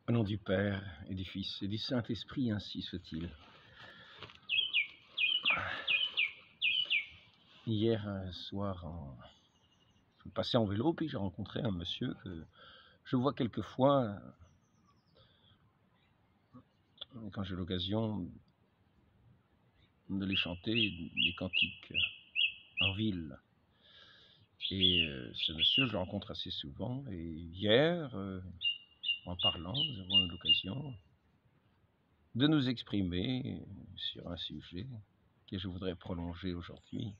Au nom du Père et du Fils et du Saint-Esprit, ainsi soit-il. Hier soir, je passais en vélo, puis j'ai rencontré un monsieur que je vois quelquefois quand j'ai l'occasion de les chanter, des cantiques en ville. Et ce monsieur, je le rencontre assez souvent. Et hier, en parlant, nous avons eu l'occasion de nous exprimer sur un sujet que je voudrais prolonger aujourd'hui.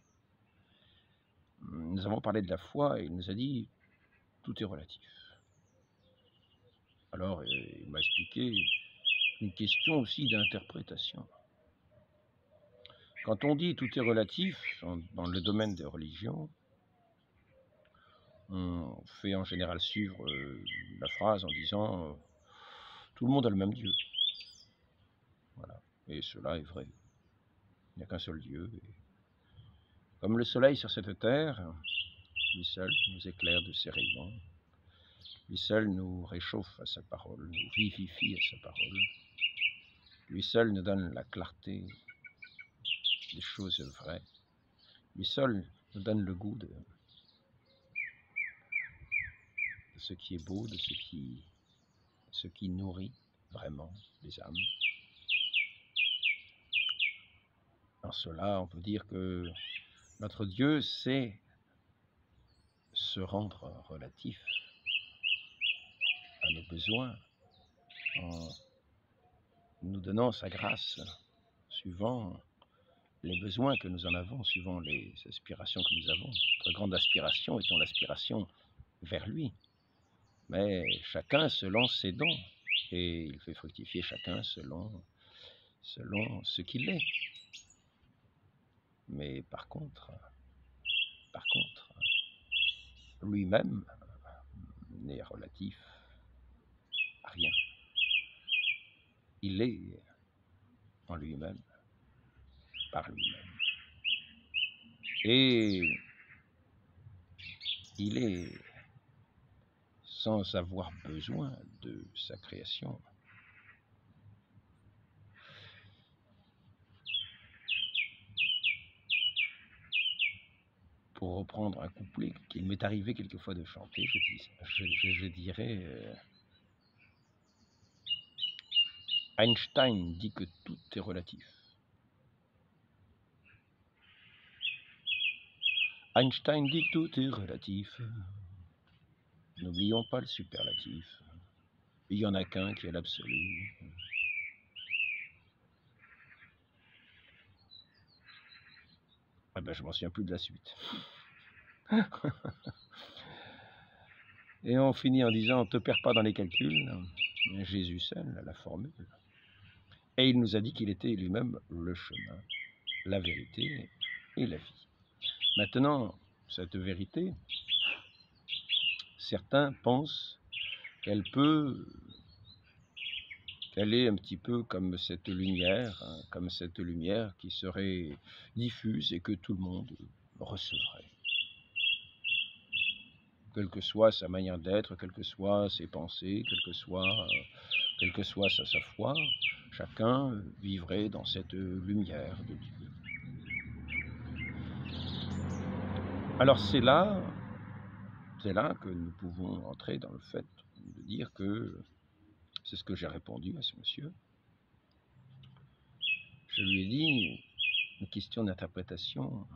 Nous avons parlé de la foi et il nous a dit « tout est relatif ». Alors, il m'a expliqué une question aussi d'interprétation. Quand on dit « tout est relatif » dans le domaine des religions, on fait en général suivre la phrase en disant « tout le monde a le même Dieu ». Voilà. Et cela est vrai. Il n'y a qu'un seul Dieu. Et comme le soleil sur cette terre, lui seul nous éclaire de ses rayons. Lui seul nous réchauffe à sa parole, nous vivifie à sa parole. Lui seul nous donne la clarté des choses vraies. Lui seul nous donne le goût de ce qui est beau, de ce qui nourrit vraiment les âmes. En cela, on peut dire que notre Dieu sait se rendre relatif à nos besoins en nous donnant sa grâce suivant les besoins que nous en avons, suivant les aspirations que nous avons. Notre grande aspiration étant l'aspiration vers lui. Mais chacun selon ses dons, et il fait fructifier chacun selon ce qu'il est. Mais par contre, lui-même n'est relatif à rien. Il est en lui-même, par lui-même. Et il est sans avoir besoin de sa création. Pour reprendre un couplet qu'il m'est arrivé quelquefois de chanter, je dirais Einstein dit que tout est relatif. Einstein dit que tout est relatif. N'oublions pas le superlatif. Il n'y en a qu'un qui est l'absolu. Ah ben, je m'en souviens plus de la suite. Et on finit en disant, ne te perds pas dans les calculs. Jésus seul a la formule. Et il nous a dit qu'il était lui-même le chemin, la vérité et la vie. Maintenant, cette vérité, certains pensent qu'elle est un petit peu comme cette lumière qui serait diffuse et que tout le monde recevrait. Quelle que soit sa manière d'être, quelles que soient ses pensées, quelle que soit sa foi, chacun vivrait dans cette lumière de Dieu. Alors c'est là que nous pouvons entrer dans le fait de dire que, c'est ce que j'ai répondu à ce monsieur, je lui ai dit, une question d'interprétation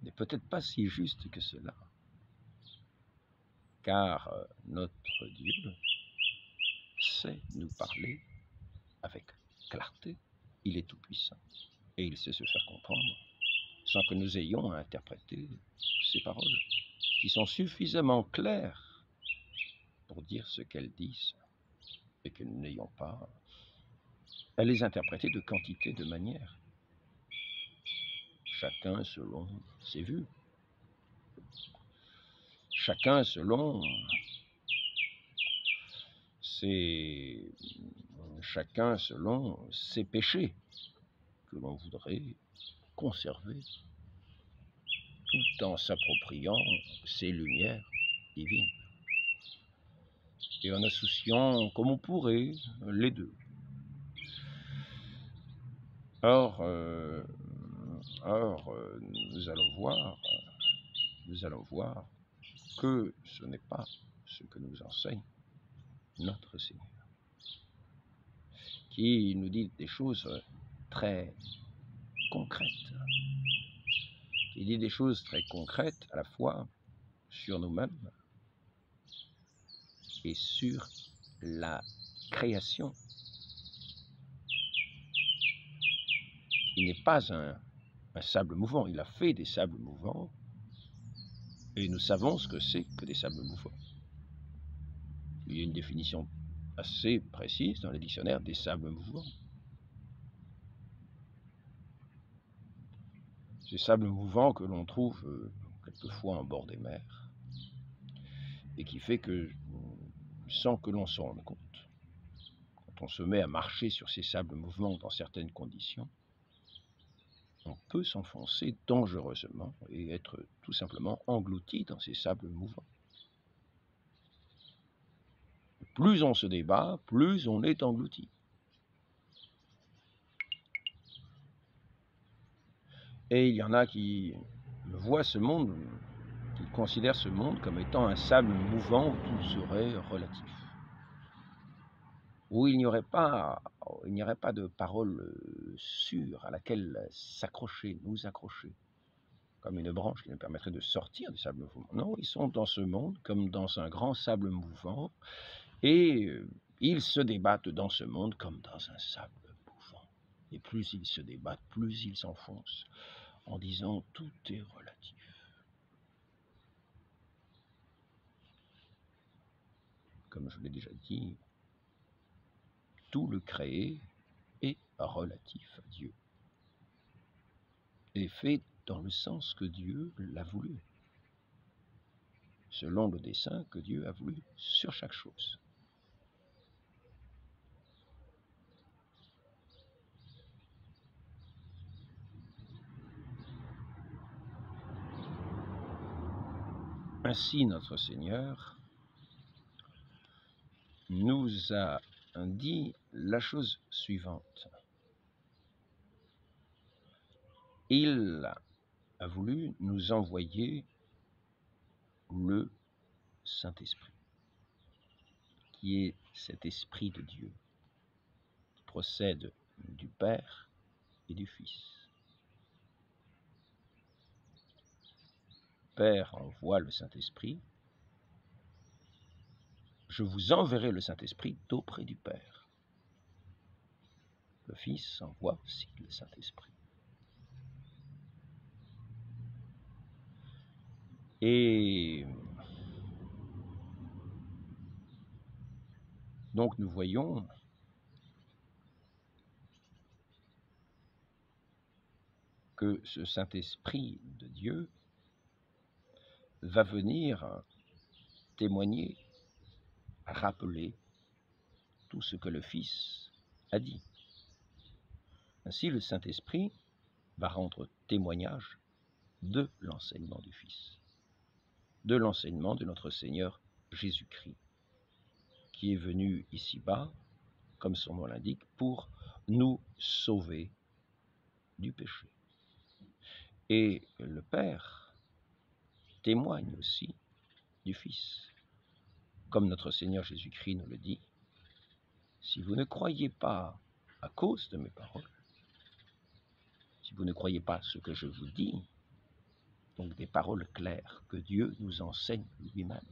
n'est peut-être pas si juste que cela, car notre Dieu sait nous parler avec clarté, il est tout-puissant, et il sait se faire comprendre, sans que nous ayons à interpréter ces paroles, qui sont suffisamment claires pour dire ce qu'elles disent, et que nous n'ayons pas à les interpréter de quantité de manières, chacun selon ses vues, chacun selon ses péchés que l'on voudrait conserver, tout en s'appropriant ces lumières divines. et en associant comme on pourrait les deux. Or, nous allons voir que ce n'est pas ce que nous enseigne notre Seigneur, qui nous dit des choses très concrètes. Il dit des choses très concrètes à la fois sur nous-mêmes et sur la création. Il n'est pas un sable mouvant, il a fait des sables mouvants et nous savons ce que c'est que des sables mouvants. Il y a une définition assez précise dans les dictionnaires des sables mouvants. Ces sables mouvants que l'on trouve quelquefois en bord des mers et qui fait que, sans que l'on s'en rende compte, quand on se met à marcher sur ces sables mouvants dans certaines conditions, on peut s'enfoncer dangereusement et être tout simplement englouti dans ces sables mouvants. Plus on se débat, plus on est englouti. Et il y en a qui voient ce monde, qui considèrent ce monde comme étant un sable mouvant où tout serait relatif. Où il n'y aurait pas de parole sûre à laquelle s'accrocher, nous accrocher, comme une branche qui nous permettrait de sortir du sable mouvant. Non, ils sont dans ce monde comme dans un grand sable mouvant, et ils se débattent dans ce monde comme dans un sable mouvant. Et plus ils se débattent, plus ils s'enfoncent, en disant tout est relatif. Comme je l'ai déjà dit, tout le créé est relatif à Dieu, et fait dans le sens que Dieu l'a voulu, selon le dessein que Dieu a voulu sur chaque chose. Ainsi, notre Seigneur nous a dit la chose suivante. Il a voulu nous envoyer le Saint-Esprit, qui est cet Esprit de Dieu, qui procède du Père et du Fils. Le Père envoie le Saint-Esprit. Je vous enverrai le Saint-Esprit d'auprès du Père. Le Fils envoie aussi le Saint-Esprit. Et donc nous voyons que ce Saint-Esprit de Dieu va venir témoigner, rappeler tout ce que le Fils a dit. Ainsi, le Saint-Esprit va rendre témoignage de l'enseignement du Fils, de l'enseignement de notre Seigneur Jésus-Christ, qui est venu ici-bas, comme son nom l'indique, pour nous sauver du péché. Et le Père témoigne aussi du Fils, comme notre Seigneur Jésus-Christ nous le dit. Si vous ne croyez pas à cause de mes paroles, si vous ne croyez pas ce que je vous dis, donc des paroles claires que Dieu nous enseigne lui-même,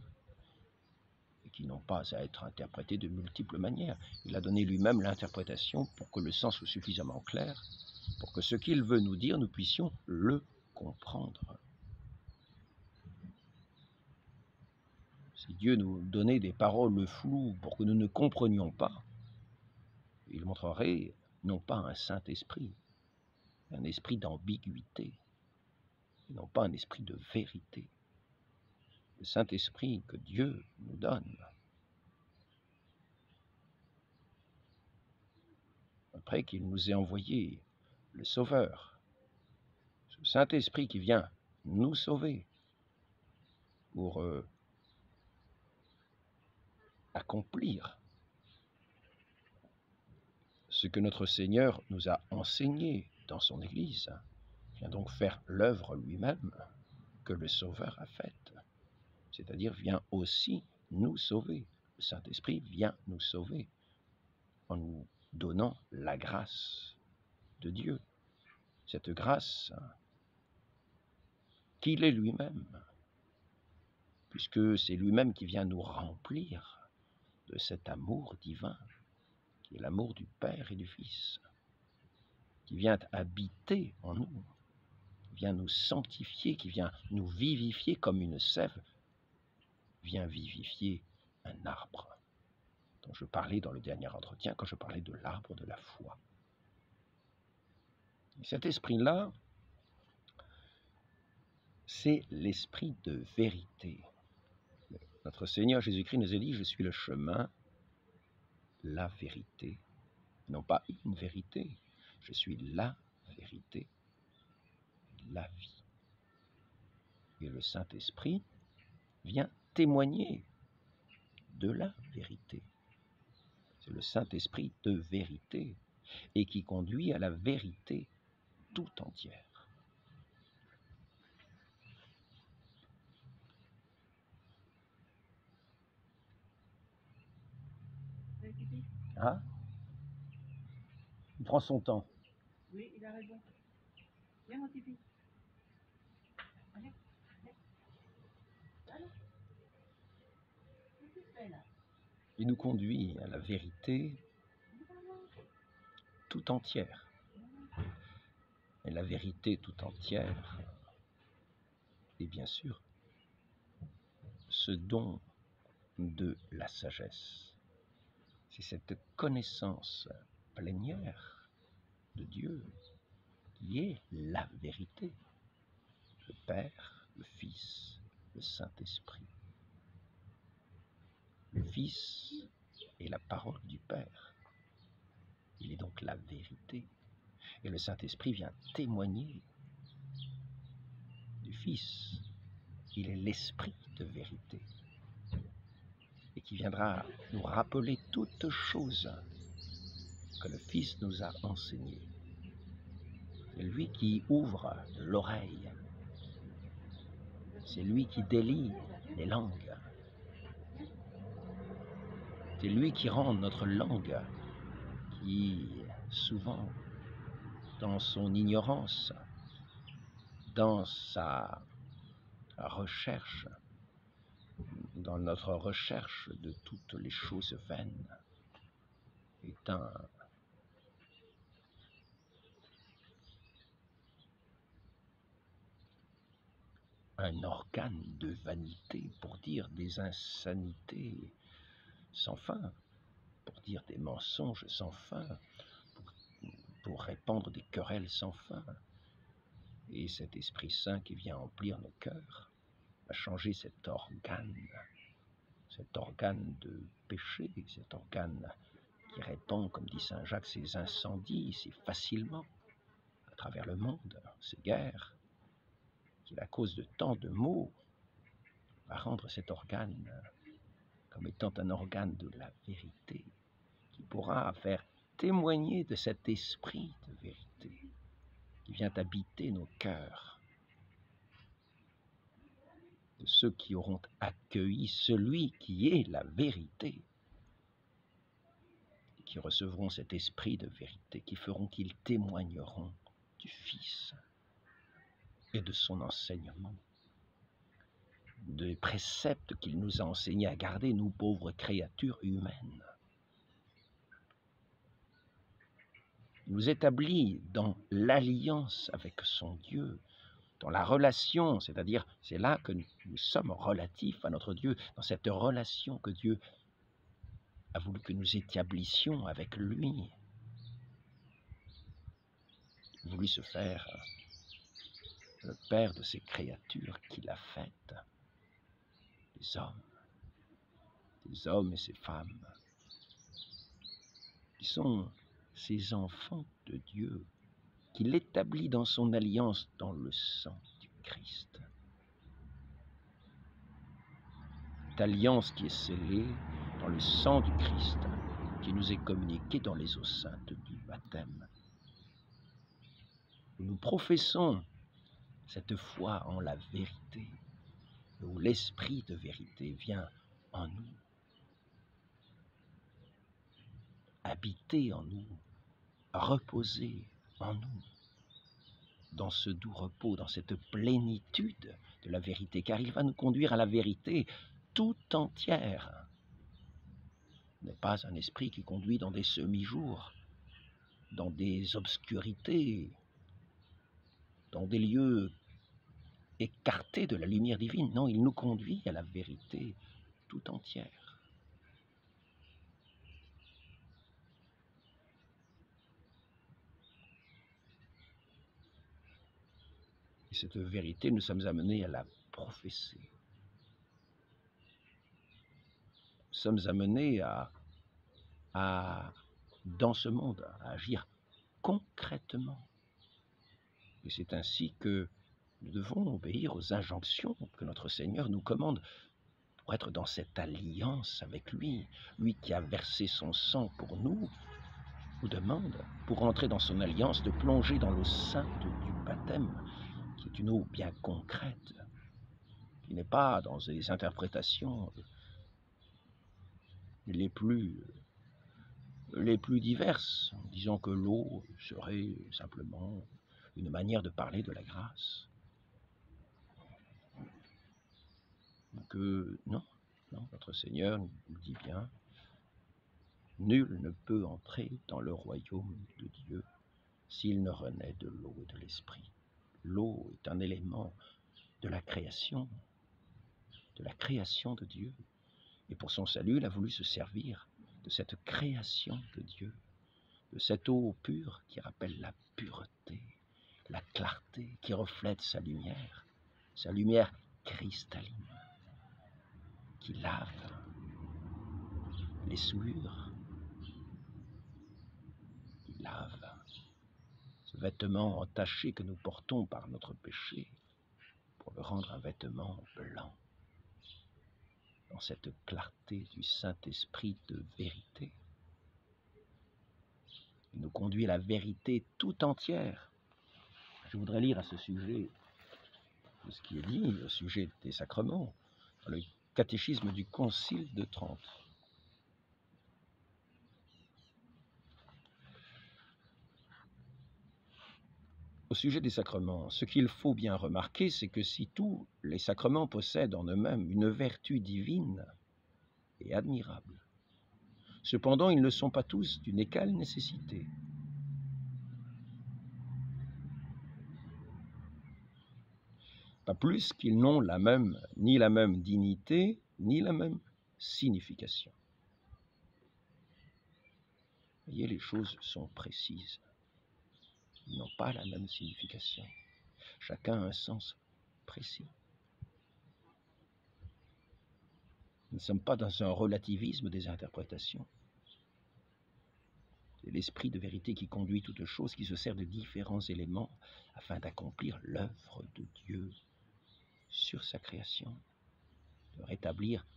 et qui n'ont pas à être interprétées de multiples manières. Il a donné lui-même l'interprétation pour que le sens soit suffisamment clair, pour que ce qu'il veut nous dire, nous puissions le comprendre. Si Dieu nous donnait des paroles floues pour que nous ne comprenions pas, il montrerait non pas un Saint-Esprit, un esprit d'ambiguïté, et non pas un esprit de vérité. Le Saint-Esprit que Dieu nous donne, après qu'il nous ait envoyé le Sauveur, ce Saint-Esprit qui vient nous sauver pour accomplir ce que notre Seigneur nous a enseigné dans son Église, vient donc faire l'œuvre lui-même que le Sauveur a faite, c'est-à-dire vient aussi nous sauver. Le Saint-Esprit vient nous sauver en nous donnant la grâce de Dieu, cette grâce qu'il est lui-même, puisque c'est lui-même qui vient nous remplir de cet amour divin, qui est l'amour du Père et du Fils, qui vient habiter en nous, qui vient nous sanctifier, qui vient nous vivifier comme une sève vient vivifier un arbre, dont je parlais dans le dernier entretien quand je parlais de l'arbre de la foi. Et cet esprit-là, c'est l'esprit de vérité. Notre Seigneur Jésus-Christ nous a dit « Je suis le chemin, la vérité ». Non pas une vérité, je suis la vérité, la vie. Et le Saint-Esprit vient témoigner de la vérité. C'est le Saint-Esprit de vérité et qui conduit à la vérité tout entière. Hein? Il prend son temps. Oui, il a raison. Viens mon Tipi. Allez, allez. Qu'est-ce que tu fais là? Il nous conduit à la vérité tout entière. Et la vérité tout entière est bien sûr ce don de la sagesse. C'est cette connaissance plénière de Dieu qui est la vérité. Le Père, le Fils, le Saint-Esprit. Le Fils est la parole du Père. Il est donc la vérité. Et le Saint-Esprit vient témoigner du Fils. Il est l'Esprit de vérité. Et qui viendra nous rappeler toutes choses que le Fils nous a enseignées. C'est lui qui ouvre l'oreille. C'est lui qui délie les langues. C'est lui qui rend notre langue, qui souvent, dans son ignorance, dans sa recherche, dans notre recherche de toutes les choses vaines, est un organe de vanité pour dire des insanités sans fin, pour dire des mensonges sans fin, pour répandre des querelles sans fin. Et cet Esprit Saint qui vient emplir nos cœurs va changer cet organe de péché, cet organe qui répand, comme dit Saint Jacques, ses incendies si facilement à travers le monde, ces guerres, qui est la cause de tant de maux, va rendre cet organe comme étant un organe de la vérité, qui pourra faire témoigner de cet esprit de vérité qui vient habiter nos cœurs, de ceux qui auront accueilli celui qui est la vérité, et qui recevront cet esprit de vérité, qui feront qu'ils témoigneront du Fils et de son enseignement, des préceptes qu'il nous a enseignés à garder, nous pauvres créatures humaines. Il nous établit dans l'alliance avec son Dieu, dans la relation, c'est-à-dire c'est là que nous sommes relatifs à notre Dieu, dans cette relation que Dieu a voulu que nous établissions avec lui. Il a voulu se faire le Père de ces créatures qu'il a faites, des hommes et ces femmes, qui sont ces enfants de Dieu, qu'il établit dans son alliance dans le sang du Christ. Cette alliance qui est scellée dans le sang du Christ qui nous est communiqué dans les eaux saintes du baptême. Nous professons cette foi en la vérité, où l'esprit de vérité vient en nous, habiter en nous, reposer en nous, dans ce doux repos, dans cette plénitude de la vérité, car il va nous conduire à la vérité tout entière. Ce n'est pas un esprit qui conduit dans des semi-jours, dans des obscurités, dans des lieux écartés de la lumière divine. Non, il nous conduit à la vérité tout entière. Et cette vérité, nous sommes amenés à la professer. Nous sommes amenés dans ce monde, à agir concrètement. Et c'est ainsi que nous devons obéir aux injonctions que notre Seigneur nous commande pour être dans cette alliance avec lui. Lui qui a versé son sang pour nous demande, pour entrer dans son alliance, de plonger dans l'eau sainte du baptême, qui est une eau bien concrète, qui n'est pas dans des interprétations les plus diverses, disant que l'eau serait simplement une manière de parler de la grâce. Que non, notre Seigneur nous dit bien, nul ne peut entrer dans le royaume de Dieu s'il ne renaît de l'eau et de l'esprit. L'eau est un élément de la création de Dieu. Et pour son salut, il a voulu se servir de cette création de Dieu, de cette eau pure qui rappelle la pureté, la clarté, qui reflète sa lumière cristalline, qui lave les souillures, qui lave ce vêtement entaché que nous portons par notre péché pour le rendre un vêtement blanc, dans cette clarté du Saint-Esprit de vérité. Il nous conduit à la vérité tout entière. Je voudrais lire à ce sujet ce qui est dit au sujet des sacrements, dans le catéchisme du Concile de Trente. Au sujet des sacrements, ce qu'il faut bien remarquer, c'est que si tous les sacrements possèdent en eux-mêmes une vertu divine et admirable, cependant ils ne sont pas tous d'une égale nécessité. Pas plus qu'ils n'ont ni la même dignité, ni la même signification. Vous voyez, les choses sont précises. Ils n'ont pas la même signification. Chacun a un sens précis. Nous ne sommes pas dans un relativisme des interprétations. C'est l'esprit de vérité qui conduit toute chose, qui se sert de différents éléments afin d'accomplir l'œuvre de Dieu sur sa création, de rétablir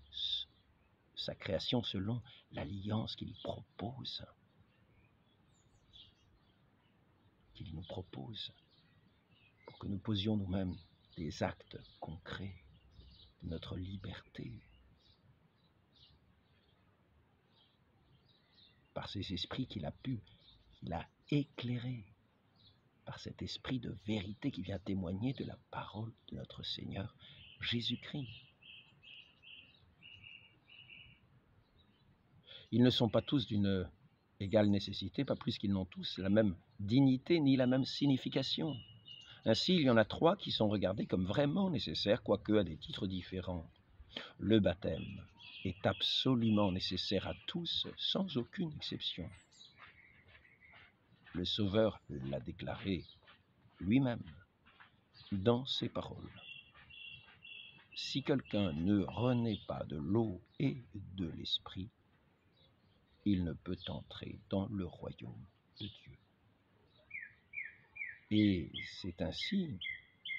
sa création selon l'alliance qu'il propose, qu'il nous propose, pour que nous posions nous-mêmes des actes concrets de notre liberté. Par ces esprits qu'il a éclairés, par cet esprit de vérité qui vient témoigner de la parole de notre Seigneur Jésus-Christ. Ils ne sont pas tous d'une égale nécessité, pas plus qu'ils n'ont tous la même dignité ni la même signification. Ainsi, il y en a 3 qui sont regardés comme vraiment nécessaires, quoique à des titres différents. Le baptême est absolument nécessaire à tous, sans aucune exception. Le Sauveur l'a déclaré lui-même dans ses paroles. Si quelqu'un ne renaît pas de l'eau et de l'esprit, il ne peut entrer dans le royaume de Dieu. Et c'est ainsi,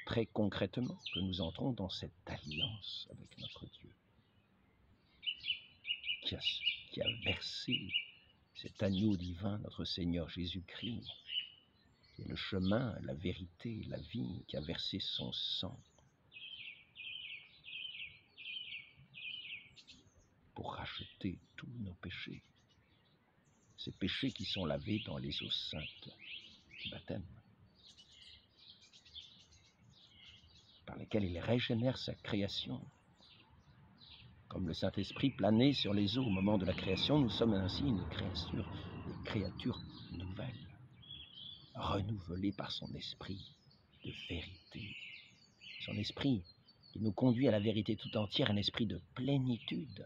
très concrètement, que nous entrons dans cette alliance avec notre Dieu, qui a versé cet agneau divin, notre Seigneur Jésus-Christ, qui est le chemin, la vérité, la vie, qui a versé son sang pour racheter tous nos péchés, ces péchés qui sont lavés dans les eaux saintes du baptême, par lesquels il régénère sa création. Comme le Saint-Esprit planait sur les eaux au moment de la création, nous sommes ainsi des créatures nouvelles, renouvelées par son esprit de vérité. Son esprit qui nous conduit à la vérité tout entière, un esprit de plénitude.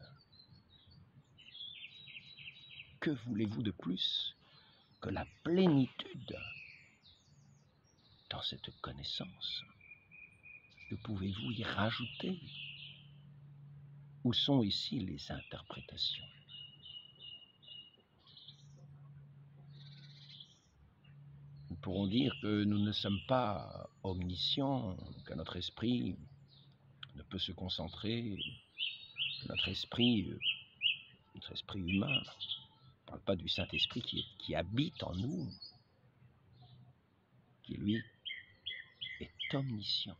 Que voulez-vous de plus que la plénitude dans cette connaissance? Que pouvez-vous y rajouter? Où sont ici les interprétations? Nous pourrons dire que nous ne sommes pas omniscients, que notre esprit ne peut se concentrer, que notre esprit humain, ne parle pas du Saint-Esprit qui habite en nous, qui lui est omniscient.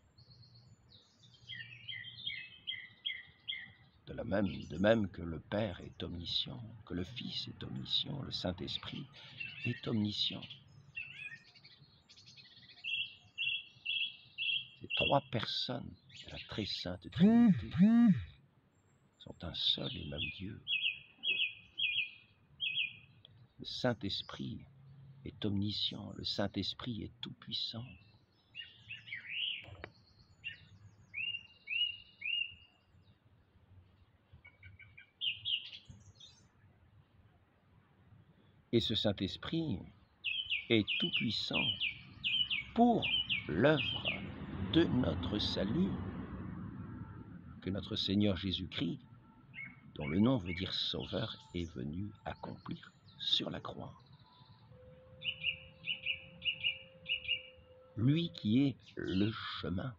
De même que le Père est omniscient, que le Fils est omniscient, le Saint-Esprit est omniscient. Ces trois personnes de la très sainte Trinité sont un seul et même Dieu. Le Saint-Esprit est omniscient, le Saint-Esprit est tout-puissant. Et ce Saint-Esprit est tout-puissant pour l'œuvre de notre salut que notre Seigneur Jésus-Christ, dont le nom veut dire Sauveur, est venu accomplir sur la croix. Lui qui est le chemin,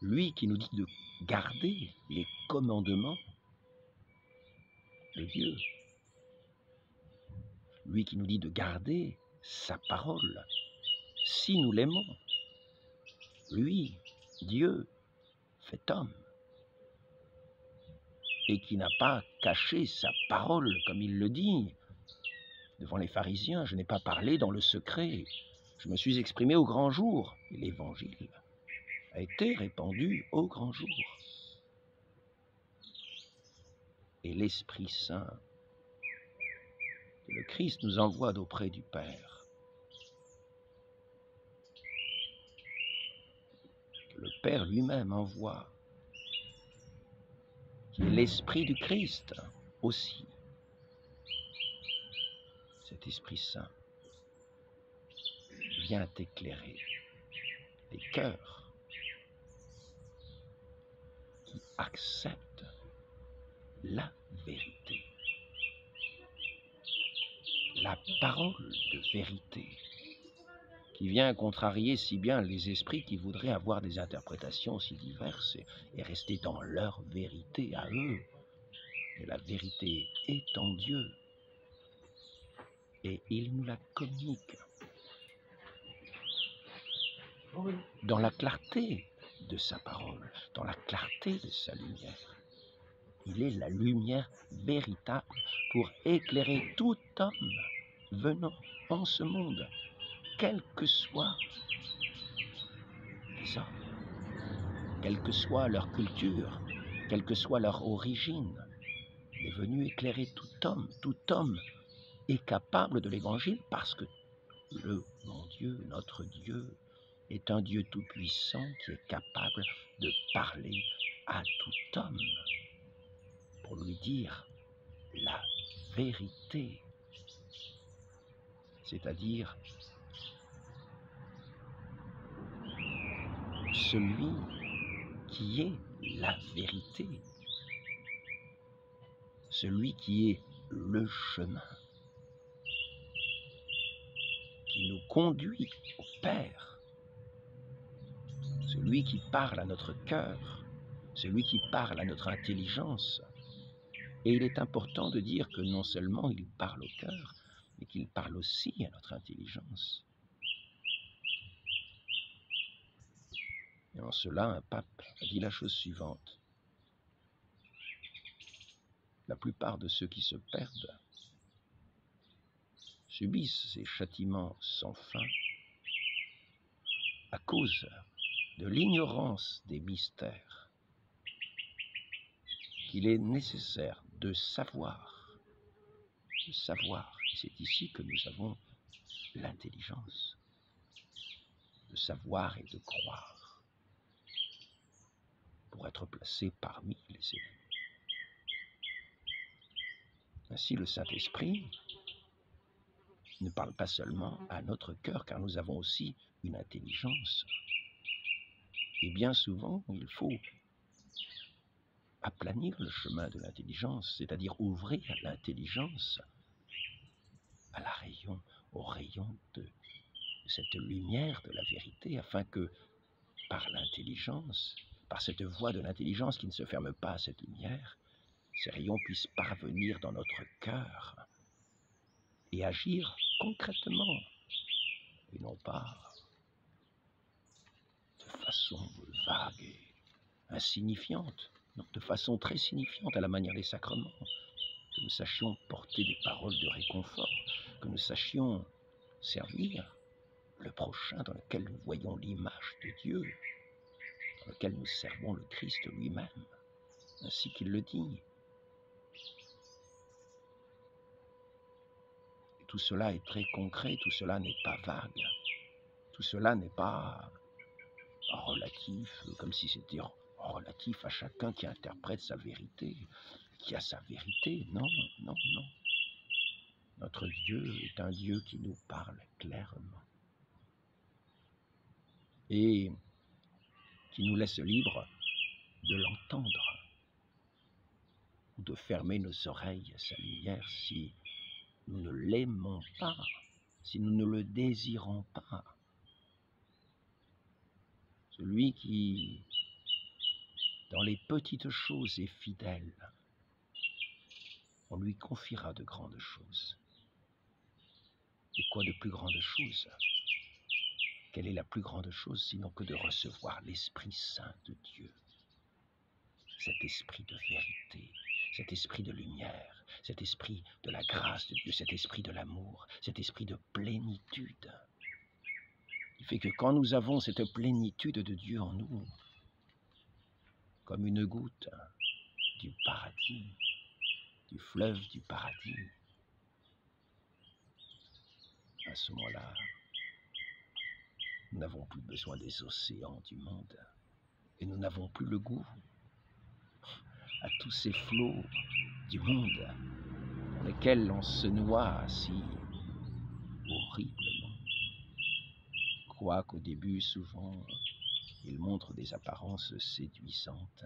lui qui nous dit de garder les commandements de Dieu, lui qui nous dit de garder sa parole, si nous l'aimons, lui, Dieu, fait homme, et qui n'a pas caché sa parole, comme il le dit devant les pharisiens. Je n'ai pas parlé dans le secret, je me suis exprimé au grand jour. Et l'évangile a été répandu au grand jour. Et l'Esprit Saint que le Christ nous envoie d'auprès du Père, que le Père lui-même envoie, qui est l'Esprit du Christ aussi. Cet Esprit Saint vient éclairer les cœurs qui acceptent la vérité, la parole de vérité, qui vient contrarier si bien les esprits qui voudraient avoir des interprétations si diverses et rester dans leur vérité à eux. Et la vérité est en Dieu, et il nous la communique dans la clarté de sa parole, dans la clarté de sa lumière. Il est la lumière véritable pour éclairer tout homme venant en ce monde, quels que soient les hommes, quelle que soit leur culture, quelle que soit leur origine. Il est venu éclairer tout homme est capable de l'évangile parce que mon Dieu, notre Dieu, est un Dieu tout-puissant qui est capable de parler à tout homme pour lui dire la vérité, c'est-à-dire celui qui est la vérité, celui qui est le chemin, qui nous conduit au Père, celui qui parle à notre cœur celui qui parle à notre intelligence. Et il est important de dire que non seulement il parle au cœur, mais qu'il parle aussi à notre intelligence. Et en cela, un pape a dit la chose suivante. La plupart de ceux qui se perdent subissent ces châtiments sans fin à cause de l'ignorance des mystères qu'il est nécessaire de savoir. Et c'est ici que nous avons l'intelligence, de savoir et de croire, pour être placé parmi les élus. Ainsi, le Saint-Esprit ne parle pas seulement à notre cœur, car nous avons aussi une intelligence. Et bien souvent, il faut aplanir le chemin de l'intelligence, c'est-à-dire ouvrir l'intelligence au rayon de cette lumière de la vérité, afin que par l'intelligence, par cette voie de l'intelligence qui ne se ferme pas à cette lumière, ces rayons puissent parvenir dans notre cœur et agir concrètement, et non pas de façon vague et insignifiante, non, de façon très signifiante à la manière des sacrements, que nous sachions porter des paroles de réconfort, que nous sachions servir le prochain dans lequel nous voyons l'image de Dieu, dans lequel nous servons le Christ lui-même, ainsi qu'il le dit. Et tout cela est très concret, tout cela n'est pas vague, tout cela n'est pas relatif, comme si c'était relatif à chacun qui interprète sa vérité, qui a sa vérité. Non, non, non. Notre Dieu est un Dieu qui nous parle clairement et qui nous laisse libres de l'entendre ou de fermer nos oreilles à sa lumière si nous ne l'aimons pas, si nous ne le désirons pas. Celui qui, dans les petites choses, est fidèle, on lui confiera de grandes choses. Et quoi de plus grande chose? Quelle est la plus grande chose sinon que de recevoir l'Esprit Saint de Dieu, cet esprit de vérité, cet esprit de lumière, cet esprit de la grâce de Dieu, cet esprit de l'amour, cet esprit de plénitude. Il fait que quand nous avons cette plénitude de Dieu en nous, comme une goutte du paradis, du fleuve du paradis, à ce moment-là, nous n'avons plus besoin des océans du monde et nous n'avons plus le goût à tous ces flots du monde dans lesquels on se noie si horriblement. Quoiqu'au début, souvent, il montre des apparences séduisantes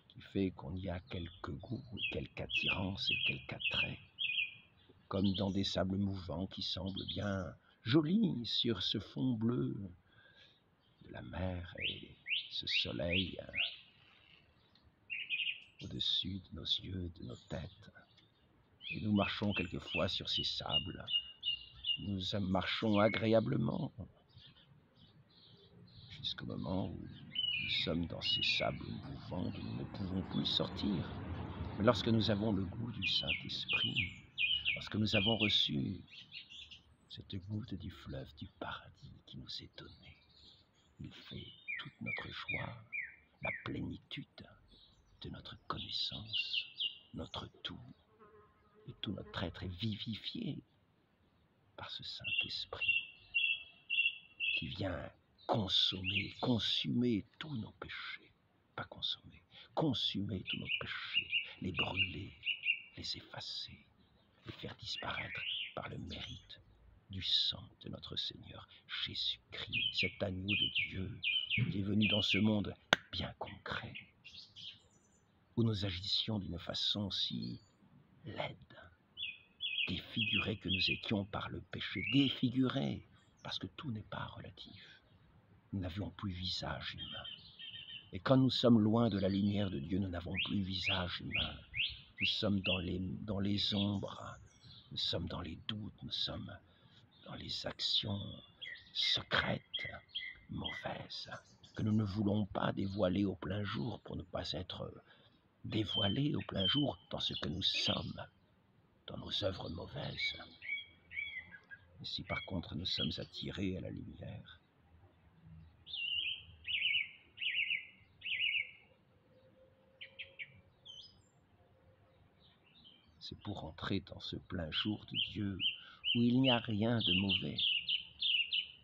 qui fait qu'on y a quelques goûts, quelque attirance et quelque attrait, comme dans des sables mouvants qui semblent bien jolis sur ce fond bleu de la mer et ce soleil au-dessus de nos yeux, de nos têtes. Et nous marchons quelquefois sur ces sables. Nous marchons agréablement jusqu'au moment où nous sommes dans ces sables mouvants d'où nous ne pouvons plus sortir. Mais lorsque nous avons le goût du Saint-Esprit, lorsque nous avons reçu cette goutte du fleuve du paradis qui nous est donnée, il fait toute notre joie, la plénitude de notre connaissance, notre tout, et tout notre être est vivifié par ce Saint-Esprit qui vient consumer tous nos péchés, pas consommer, consumer tous nos péchés, les brûler, les effacer, les faire disparaître par le mérite du sang de notre Seigneur Jésus-Christ, cet agneau de Dieu qui est venu dans ce monde bien concret, où nous agissions d'une façon si laide, défigurés que nous étions par le péché, défigurés, parce que tout n'est pas relatif. Nous n'avions plus visage humain. Et quand nous sommes loin de la lumière de Dieu, nous n'avons plus visage humain. Nous sommes dans les ombres, nous sommes dans les doutes, nous sommes dans les actions secrètes, mauvaises, que nous ne voulons pas dévoiler au plein jour pour ne pas être dévoilés au plein jour dans ce que nous sommes, dans nos œuvres mauvaises. Et si par contre nous sommes attirés à la lumière, c'est pour entrer dans ce plein jour de Dieu où il n'y a rien de mauvais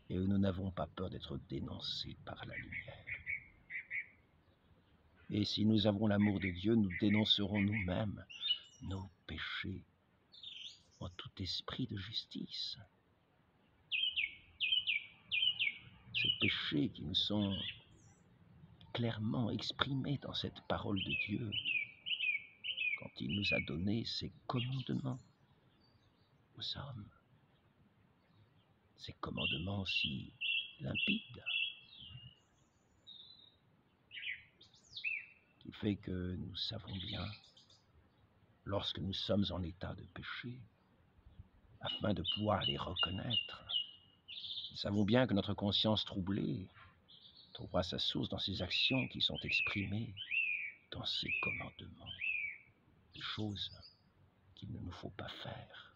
et où nous n'avons pas peur d'être dénoncés par la lumière. Et si nous avons l'amour de Dieu, nous dénoncerons nous-mêmes nos péchés en tout esprit de justice. Ces péchés qui nous sont clairement exprimés dans cette parole de Dieu, quand il nous a donné ses commandements aux hommes. Ces commandements si limpides, qui fait que nous savons bien, lorsque nous sommes en état de péché, afin de pouvoir les reconnaître, nous savons bien que notre conscience troublée trouvera sa source dans ces actions qui sont exprimées dans ces commandements, des choses qu'il ne nous faut pas faire,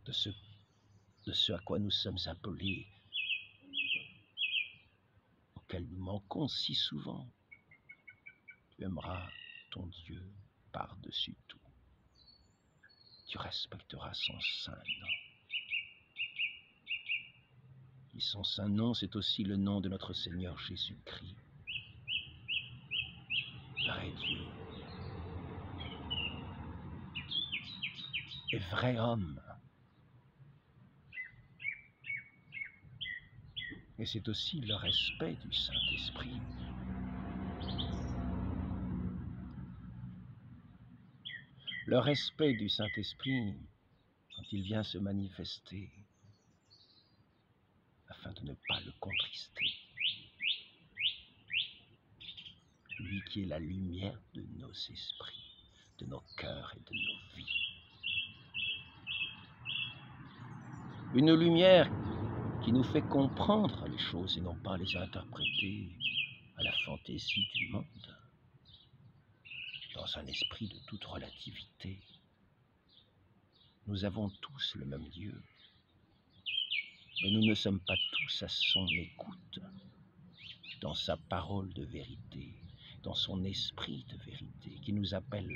de ce à quoi nous sommes appelés, auquel nous manquons si souvent. Tu aimeras ton Dieu par-dessus tout. Tu respecteras son saint nom. Et son saint nom, c'est aussi le nom de notre Seigneur Jésus-Christ, vrai Dieu et vrai homme. Et c'est aussi le respect du Saint-Esprit. Le respect du Saint-Esprit quand il vient se manifester afin de ne pas le contrister. Lui qui est la lumière de nos esprits, de nos cœurs et de nos vies. Une lumière qui nous fait comprendre les choses et non pas les interpréter à la fantaisie du monde, dans un esprit de toute relativité. Nous avons tous le même Dieu, mais nous ne sommes pas tous à son écoute, dans sa parole de vérité, dans son esprit de vérité, qui nous appelle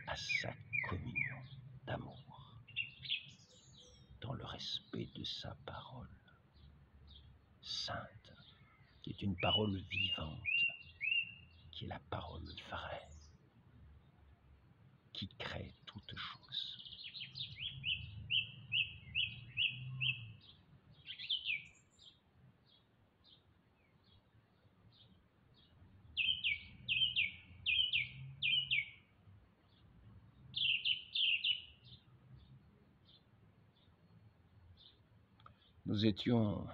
à sa communion d'amour, dans le respect de sa parole sainte, qui est une parole vivante, qui est la parole vraie, qui crée toutes choses. Nous étions,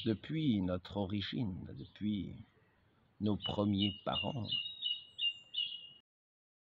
depuis notre origine, depuis nos premiers parents,